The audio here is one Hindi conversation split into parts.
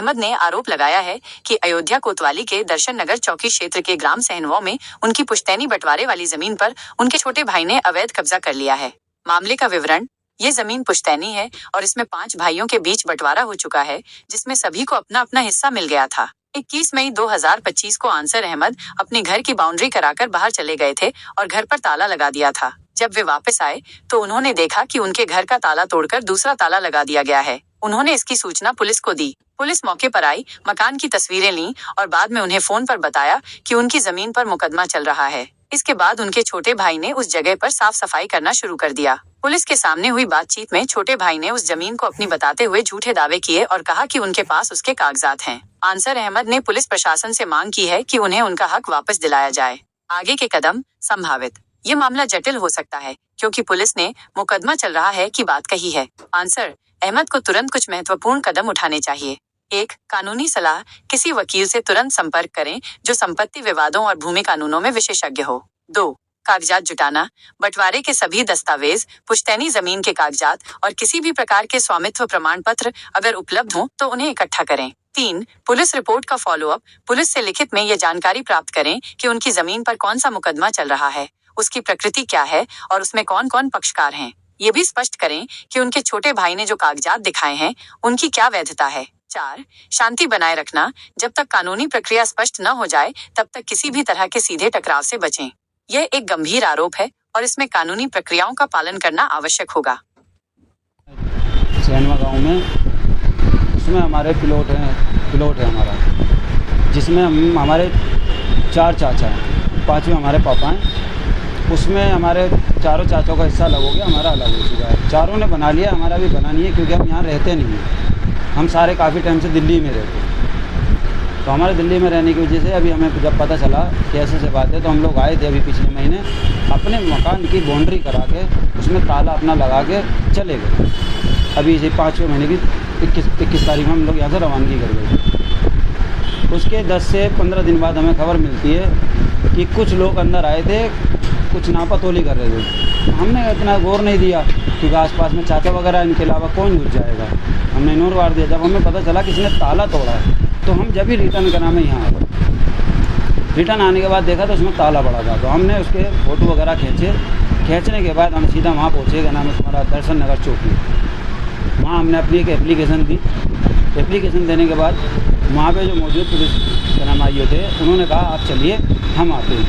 अहमद ने आरोप लगाया है कि अयोध्या कोतवाली के दर्शन नगर चौकी क्षेत्र के ग्राम सहनवा में उनकी पुश्तैनी बंटवारे वाली जमीन पर उनके छोटे भाई ने अवैध कब्जा कर लिया है। मामले का विवरण: ये जमीन पुश्तैनी है और इसमें 5 भाइयों के बीच बंटवारा हो चुका है, जिसमें सभी को अपना अपना हिस्सा मिल गया था। 21 मई 2025 को आंसर अहमद अपने घर की बाउंड्री कराकर बाहर चले गए थे और घर पर ताला लगा दिया था। जब वे वापस आए तो उन्होंने देखा कि उनके घर का ताला तोड़कर दूसरा ताला लगा दिया गया है। उन्होंने इसकी सूचना पुलिस को दी। पुलिस मौके पर आई, मकान की तस्वीरें लीं और बाद में उन्हें फोन पर बताया कि उनकी जमीन पर मुकदमा चल रहा है। इसके बाद उनके छोटे भाई ने उस जगह पर साफ सफाई करना शुरू कर दिया। पुलिस के सामने हुई बातचीत में छोटे भाई ने उस जमीन को अपनी बताते हुए झूठे दावे किए और कहा कि उनके पास उसके कागजात हैं। आंसर अहमद ने पुलिस प्रशासन से मांग की है कि उन्हें उनका हक वापस दिलाया जाए। आगे के कदम संभावित: ये मामला जटिल हो सकता है क्योंकि पुलिस ने मुकदमा चल रहा है की बात कही है। आंसर अहमद को तुरंत कुछ महत्वपूर्ण कदम उठाने चाहिए। 1. कानूनी सलाह: किसी वकील से तुरंत संपर्क करें जो संपत्ति विवादों और भूमि कानूनों में विशेषज्ञ हो। 2. कागजात जुटाना: बंटवारे के सभी दस्तावेज, पुश्तैनी जमीन के कागजात और किसी भी प्रकार के स्वामित्व प्रमाण पत्र अगर उपलब्ध हो तो उन्हें इकट्ठा करें। 3. पुलिस रिपोर्ट का फॉलोअप: पुलिस से लिखित में ये जानकारी प्राप्त करें कि उनकी जमीन पर कौन सा मुकदमा चल रहा है, उसकी प्रकृति क्या है और उसमें कौन कौन पक्षकार हैं। ये भी स्पष्ट करें कि उनके छोटे भाई ने जो कागजात दिखाए हैं उनकी क्या वैधता है। 4. शांति बनाए रखना: जब तक कानूनी प्रक्रिया स्पष्ट न हो जाए तब तक किसी भी तरह के सीधे टकराव से बचें। यह एक गंभीर आरोप है और इसमें कानूनी प्रक्रियाओं का पालन करना आवश्यक होगा। सहनवा गांव में उसमें हमारे प्लॉट है हमारा, जिसमें हमारे 4 चाचा हैं, 5वें हमारे पापा हैं। उसमें हमारे चारों चाचों का हिस्सा अलग हो गया, हमारा अलग हो चुका है। चारों ने बना लिया, हमारा भी बना नहीं है क्योंकि हम यहाँ रहते नहीं हैं। हम सारे काफ़ी टाइम से दिल्ली में रहते हैं, तो हमारे दिल्ली में रहने की वजह से अभी हमें जब पता चला कैसे से बात है तो हम लोग आए थे अभी पिछले महीने, अपने मकान की बाउंड्री करा के उसमें ताला अपना लगा के चले गए। अभी इसी 5वें महीने की 21 तारीख में हम लोग यहाँ से रवानगी कर गए। उसके 10 से 15 दिन बाद हमें खबर मिलती है कि कुछ लोग अंदर आए थे, कुछ नापातोली कर रहे थे। हमने इतना गौर नहीं दिया क्योंकि आसपास में चाचा वगैरह, इनके अलावा कौन घुस जाएगा, हमने इग्नोर मार दिया। जब हमें पता चला किसी ने ताला तोड़ा है तो हम जब ही रिटर्न करना में यहाँ आए। रिटर्न आने के बाद देखा तो उसमें ताला पड़ा था, तो हमने उसके फ़ोटो वगैरह खींचने के बाद हम सीधा वहाँ पहुँचे। क्या नाम है तुम्हारा, दर्शन नगर चौकी। वहाँ हमने अपनी एक एप्लीकेशन दी। एप्लीकेशन देने के बाद वहाँ पे जो मौजूद पुलिस के नाम आइए थे, उन्होंने कहा आप चलिए हम आते हैं।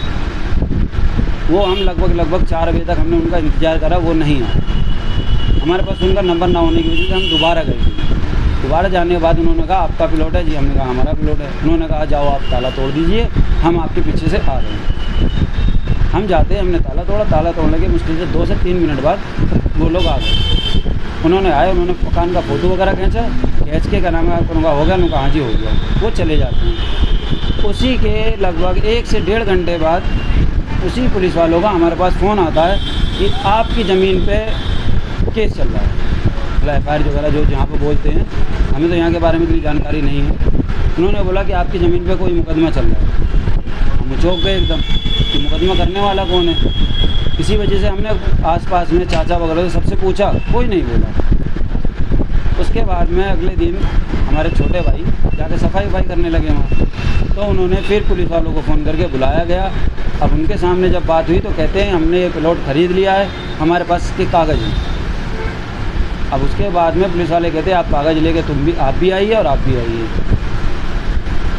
वो हम लगभग 4 बजे तक हमने उनका इंतज़ार करा, वो नहीं आए। हमारे पास उनका नंबर ना होने की वजह से हम दोबारा गए थे। दोबारा जाने के बाद उन्होंने कहा आपका प्लॉट है जी, हमने कहा हमारा प्लॉट है। उन्होंने कहा जाओ आप ताला तोड़ दीजिए, हम आपके पीछे से आ रहे हैं। हम जाते हैं, हमने ताला तोड़ा। ताला तोड़ने के मुश्किल से 2 से 3 मिनट बाद वो लोग आ गए। उन्होंने आए, उन्होंने मकान का फ़ोटो वगैरह खींच के क्या नाम है उनका हो गया, उनका हाँ जी हो गया, वो चले जाते हैं। उसी के लगभग 1 से 1.5 घंटे बाद उसी पुलिस वालों का हमारे पास फ़ोन आता है कि आपकी ज़मीन पे केस चल रहा है, मतलब FIR वगैरह जो जहाँ पे बोलते हैं, हमें तो यहाँ के बारे में इतनी जानकारी नहीं है। उन्होंने बोला कि आपकी ज़मीन पे कोई मुकदमा चल रहा है। हम चौंक गए एकदम कि मुकदमा करने वाला कौन है। इसी वजह से हमने आसपास में चाचा वगैरह से सबसे पूछा, कोई नहीं बोला। उसके बाद में अगले दिन हमारे छोटे भाई जाके सफाई करने लगे वहाँ, तो उन्होंने फिर पुलिस वालों को फ़ोन करके बुलाया गया। अब उनके सामने जब बात हुई तो कहते हैं हमने ये प्लॉट ख़रीद लिया है, हमारे पास इसके कागज़ हैं। अब उसके बाद में पुलिस वाले कहते हैं आप कागज़ लेके आप भी आइए और आप भी आइए।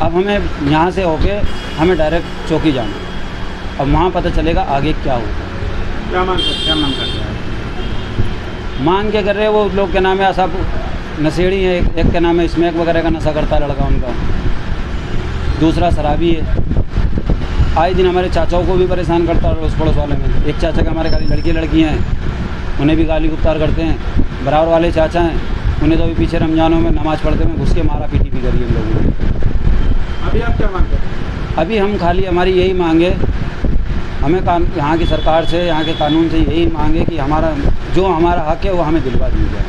अब हमें यहाँ से होके हमें डायरेक्ट चौकी जाना, अब वहाँ पता चलेगा आगे क्या होगा। क्या मांग करते हैं? मांग क्या कर रहे हैं वो लोग, क्या नाम है सब नशेड़ी है। एक का नाम है स्मैक वगैरह का नशा करता है लड़का उनका, दूसरा शराबी है। आए दिन हमारे चाचाओं को भी परेशान करता है अड़ोस पड़ोस वाले में। एक चाचा का हमारे खाली लड़कियाँ हैं, उन्हें भी गाली गुप्तार करते हैं। बराबर वाले चाचा हैं, उन्हें तो अभी पीछे रमज़ानों में नमाज़ पढ़ते में घुस के मारा पीटी भी करी हम लोगों ने। अभी आप क्या मांग करते हैं? अभी हम खाली हमारी यही मांगे, हमें यहाँ की सरकार से, यहाँ के कानून से यही मांगे कि हमारा हक है वो हमें दिलवा दिया जाए।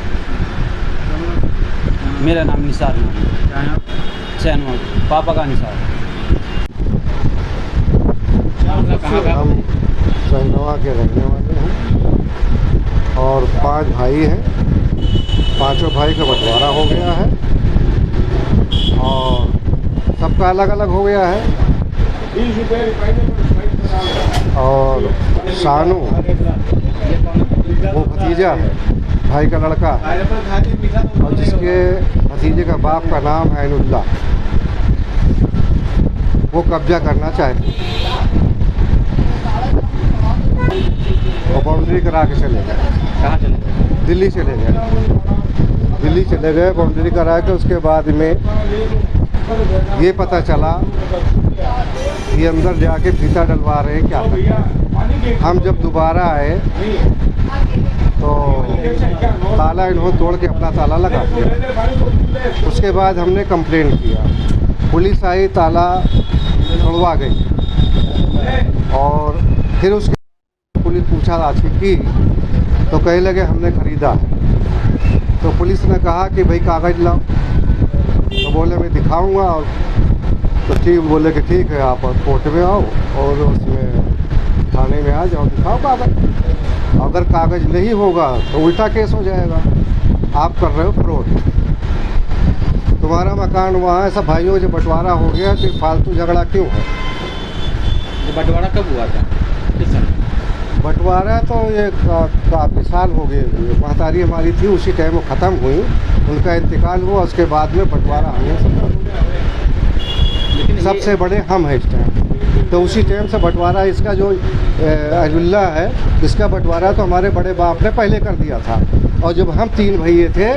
मेरा नाम निसार नाम है, सहनवा, पापा का निसार। हम सहनवा के रहने वाले हैं और 5 भाई हैं। 5 भाई का बंटवारा हो गया है। और सबका अलग अलग हो गया है। और शानू वो भतीजा है, भाई का लड़का, और जिसके भतीजे का बाप का नाम है ऐनुल्लाह, वो कब्जा करना चाहते हैं और बाउंड्री करा के चले गए। कहाँ चले गए? दिल्ली चले गए। दिल्ली चले गए बाउंड्री करा के। उसके बाद में ये पता चला कि अंदर जाके फीता डलवा रहे हैं क्या करना। हम जब दोबारा आए तो ताला इन्होंने तोड़ के अपना ताला लगा दिया। उसके बाद हमने कंप्लेंट किया, पुलिस आई, ताला तोड़वा गई। और फिर उसके पुलिस पूछताछ की तो कहने लगे हमने ख़रीदा है। तो पुलिस ने कहा कि भाई कागज़ लाओ, तो बोले मैं दिखाऊंगा। और तो ठीक, बोले कि ठीक है, आप कोर्ट में आओ और उसमें थाने में आ जाओ, दिखाओ कागज़। अगर कागज़ नहीं होगा तो उल्टा केस हो जाएगा, आप कर रहे हो फ्रॉड, तुम्हारा मकान वहाँ है। सब भाइयों जो बंटवारा हो गया तो फालतू झगड़ा क्यों है? ये बंटवारा कब हुआ था? किस समय? बंटवारा तो ये काफ़ी साल हो गए। महतारी हमारी थी, उसी टाइम वो ख़त्म हुई, उनका इंतकाल हुआ, उसके बाद में बंटवारा हमें सबसे बड़े हम हैं इस टाइम। तो उसी टाइम से बंटवारा, इसका जो ऐनुल्लाह है, इसका बंटवारा तो हमारे बड़े बाप ने पहले कर दिया था। और जब हम 3 भैये थे